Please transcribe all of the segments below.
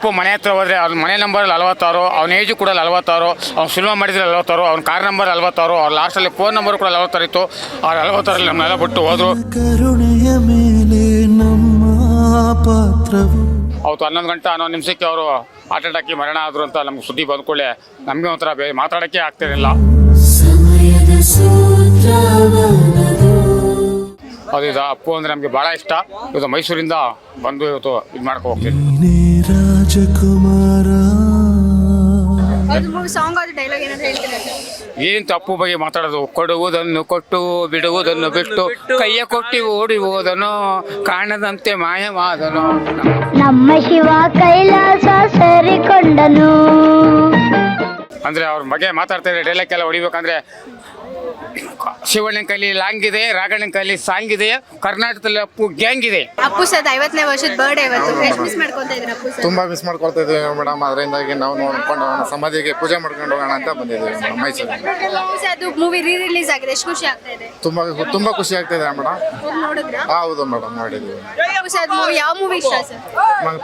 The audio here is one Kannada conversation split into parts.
ಮನೆ ಹತ್ರ ಹೋದರೆ ಅವ್ನ ಮನೆ ನಂಬರ್ 46, ಅವನ ಏಜು ಕೂಡ 46, ಅವ್ನು ಸಿನಿಮಾ ಮಾಡಿದ್ರೆ 46, ಅವ್ನ ಕಾರ್ ನಂಬರ್ 46, ಅವ್ರ ಲಾಸ್ಟಲ್ಲಿ ಫೋನ್ ನಂಬರ್ ಕೂಡ 46 ಇತ್ತು. ಆ 46ರಲ್ಲಿ ನಮ್ಮನ್ನೆಲ್ಲ ಬಿಟ್ಟು ಹೋದ್ರು. ಕರುಣೆಯ ಮೇಲೆ ನಮ್ಮ ಪಾತ್ರವು ಅವತ್ತು 11 ಗಂಟೆ 11 ನಿಮಿಷಕ್ಕೆ ಅವರು ಹಾರ್ಟ್ ಅಟ್ಯಾಕಿ ಮರಣ ಆದರು ಅಂತ ನಮ್ಗೆ ಸುದ್ದಿ ಬಂದ್ಕೊಳ್ಳೆ ನಮಗೆ ಒಂಥರ ಮಾತಾಡೋಕ್ಕೆ ಆಗ್ತಿರಲಿಲ್ಲ. ಸಮಯದ ಸೂತ್ರವನದು. ಅದು ಇದು ಅಪ್ಪು ಅಂದರೆ ನಮಗೆ ಭಾಳ ಇಷ್ಟ. ಇವತ್ತು ಮೈಸೂರಿಂದ ಬಂದು ಇವತ್ತು ಇದು ಮಾಡ್ಕೊ ಹೋಗ್ತೀನಿ. ನೀನೇ ರಾಜಕುಮಾರ. ಸಾಂಗ್ ಅದು ಡೈಲಾಗ್ ಏನಾದ್ರು ಹೇಳ್ತೀರಾ? ಏನು ಅಪ್ಪು ಬಗ್ಗೆ ಮಾತಾಡೋದು, ಕೊಡುವುದನ್ನು ಕೊಟ್ಟು ಬಿಡುವುದನ್ನು ಬಿಟ್ಟು ಕೈಯ ಕೊಟ್ಟಿ ಓಡಿ ಹೋದನು ಕಾಣದಂತೆ ಮಾಯವಾದನು. ನಮ್ಮ ಶಿವ ಕೈಲಾಸ ಸರಿಕೊಂಡನು. ಅಂದರೆ ಅವ್ರ ಬಗ್ಗೆ ಮಾತಾಡ್ತಾ ಇದ್ರೆ ಡೈಲಾಗ್ ಎಲ್ಲ ಹೊಡಿಬೇಕಂದ್ರೆ ಶಿವಣ್ಣನ ಕೈಲಿ ಲಾಂಗ್ ಇದೆ, ರಾಘಣ್ಣನ ಕೈಲಿ ಸಾಂಗ್ ಇದೆ, ಕರ್ನಾಟಕದಲ್ಲಿ ಅಪ್ಪು ಗ್ಯಾಂಗ್ ಇದೆ. ಅಪ್ಪು ಸರ್ 50ನೇ ವರ್ಷದ ಬರ್ಡೇ ಇವತ್ತು. ಎಷ್ಟು ಮಿಸ್ ಮಾಡ್ಕೊಂತ ಇದ್ದೀರಾ ಅಪ್ಪು ಸರ್? ತುಂಬ ಮಿಸ್ ಮಾಡ್ಕೊಳ್ತಾ ಇದ್ದೀವಿ ಮೇಡಮ್. ಅದರಿಂದಾಗಿ ನಾವು ನೋಡ್ಕೊಂಡು ಸಮಾಧಿಗೆ ಪೂಜೆ ಮಾಡ್ಕೊಂಡು ಹೋಗೋಣ ಅಂತ ಬಂದಿದ್ದೀವಿ ಮೇಡಮ್ ಮೈಸೂರಿಗೆ. ಅಪ್ಪು ಸರ್ ಅದು ಮೂವಿ ರಿಲೀಸ್ ಆಗಿದೆ, ಎಷ್ಟು ಖುಷಿ ಆಗ್ತಾ ಇದೆ? ತುಂಬ ಖುಷಿ ಆಗ್ತಾ ಇದೆ ಮೇಡಮ್. ನೋಡಿದ್ರಾ? ಹೌದು ಮೇಡಮ್, ಮಾಡಿದ್ದೀವಿ. ಅಪ್ಪು ಸರ್ ಮೂವಿ ಯಾವ ಮೂವಿ ಇಷ್ಟ ಸರ್?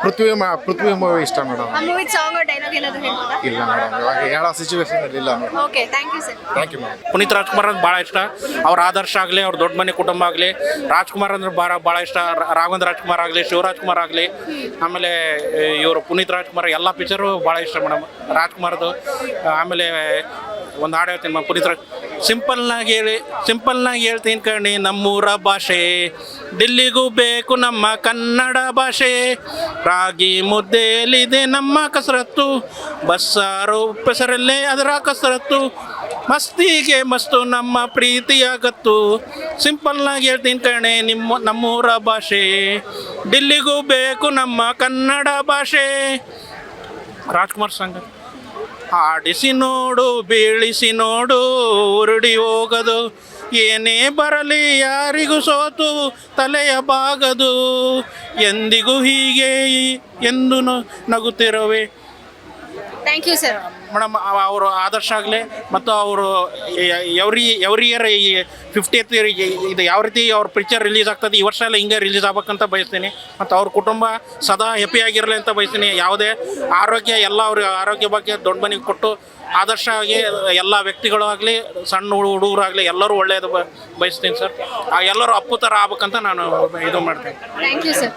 ಪೃಥ್ವಿ ಮೂವಿ ಇಷ್ಟ ಮೇಡಮ್. ಆ ಮೂವಿ ಸಾಂಗ್ ಡೈಲಾಗ್ ಏನಾದ್ರು ಹೇಳ್ಬೋದಾ? ಇಲ್ಲ ಮೇಡಮ್, ಇವಾಗ ಹೇಳೋ ಸಿಚುವೇಶನ್ ಇಲ್ಲ madam. Okay, thank you sir. Thank you madam. Puneeth Rajkumar ಅಂದ್ರೆ ಭಾಳ ಇಷ್ಟ. ಅವ್ರ ಆದರ್ಶ ಆಗಲಿ, ಅವ್ರ ದೊಡ್ಡ ಮನೆ ಕುಟುಂಬ ಆಗಲಿ, ರಾಜ್ಕುಮಾರ್ ಅಂದ್ರೆ ಭಾಳ ಇಷ್ಟ. ರಾಘವೇಂದ್ರ ರಾಜ್ಕುಮಾರ್ ಆಗಲಿ, ಶಿವರಾಜ್ಕುಮಾರ್ ಆಗಲಿ, ಆಮೇಲೆ ಇವರು ಪುನೀತ್ ರಾಜ್ಕುಮಾರ್ ಎಲ್ಲ ಪಿಕ್ಚರು ಭಾಳ ಇಷ್ಟ ಮೇಡಮ್ ರಾಜ್ಕುಮಾರ್ದು. ಆಮೇಲೆ ಒಂದು ಹಾಡು ಹೇಳ್ತೀನಿ ಮೇಡಮ್, ಪುನೀತ್ ಸಿಂಪಲ್ನಾಗಿ ಹೇಳ್ತೀನಿ ಕಣಿ, ನಮ್ಮೂರ ಭಾಷೆ ದಿಲ್ಲಿಗೂ ಬೇಕು ನಮ್ಮ ಕನ್ನಡ ಭಾಷೆ. ರಾಗಿ ಮುದ್ದೆಯಲ್ಲಿದೆ ನಮ್ಮ ಕಸರತ್ತು, ಬಸ್ಸಾರು ಉಪ್ಪೆಸರಲ್ಲೇ ಅದರ ಕಸರತ್ತು, ಮಸ್ತಿಗೆ ಮಸ್ತು ನಮ್ಮ ಪ್ರೀತಿಯ ಗತ್ತು. ಸಿಂಪಲ್ನಾಗಿ ಹೇಳ್ತೀನಿ ಕಣೆ, ನಮ್ಮೂರ ಭಾಷೆ ದಿಲ್ಲಿಗೂ ಬೇಕು ನಮ್ಮ ಕನ್ನಡ ಭಾಷೆ. ರಾಜ್ಕುಮಾರ್ ಸಂಘ ಆಡಿಸಿ ನೋಡು, ಬೀಳಿಸಿ ನೋಡು, ಉರುಡಿ ಹೋಗದು, ಏನೇ ಬರಲಿ ಯಾರಿಗೂ ಸೋತು ತಲೆಯ ಬಾಗದು, ಎಂದಿಗೂ ಹೀಗೆ ಎಂದು ನಗುತ್ತಿರುವೆ. Thank you sir. ಮೇಡಮ್ ಅವರು ಆದರ್ಶ ಆಗಲಿ ಮತ್ತು ಅವರು ಎವ್ರಿ ಇಯರ್ ಈ 50th ಇದು ಯಾವ ರೀತಿ ಅವ್ರ ಪಿಕ್ಚರ್ ರಿಲೀಸ್ ಆಗ್ತದೆ, ಈ ವರ್ಷ ಎಲ್ಲ ಹಿಂಗೆ ರಿಲೀಸ್ ಆಗ್ಬೇಕಂತ ಬಯಸ್ತೀನಿ. ಮತ್ತು ಅವ್ರ ಕುಟುಂಬ ಸದಾ ಹ್ಯಾಪಿಯಾಗಿರಲಿ ಅಂತ ಬಯಸ್ತೀನಿ. ಯಾವುದೇ ಆರೋಗ್ಯ ಎಲ್ಲ ಅವ್ರಿಗೆ ಆರೋಗ್ಯ ಬಗ್ಗೆ ದೊಡ್ಡ ಮನೆಗೆ ಕೊಟ್ಟು ಆದರ್ಶ ಆಗಿ ಎಲ್ಲ ವ್ಯಕ್ತಿಗಳು ಆಗಲಿ, ಸಣ್ಣ ಹುಡುಗರಾಗಲಿ ಎಲ್ಲರೂ ಒಳ್ಳೆಯದು ಬಯಸ್ತೀನಿ ಸರ್. ಎಲ್ಲರೂ ಅಪ್ಪು ಥರ ಆಗ್ಬೇಕಂತ ನಾನು ಇದು ಮಾಡ್ತೀನಿ. Thank you sir.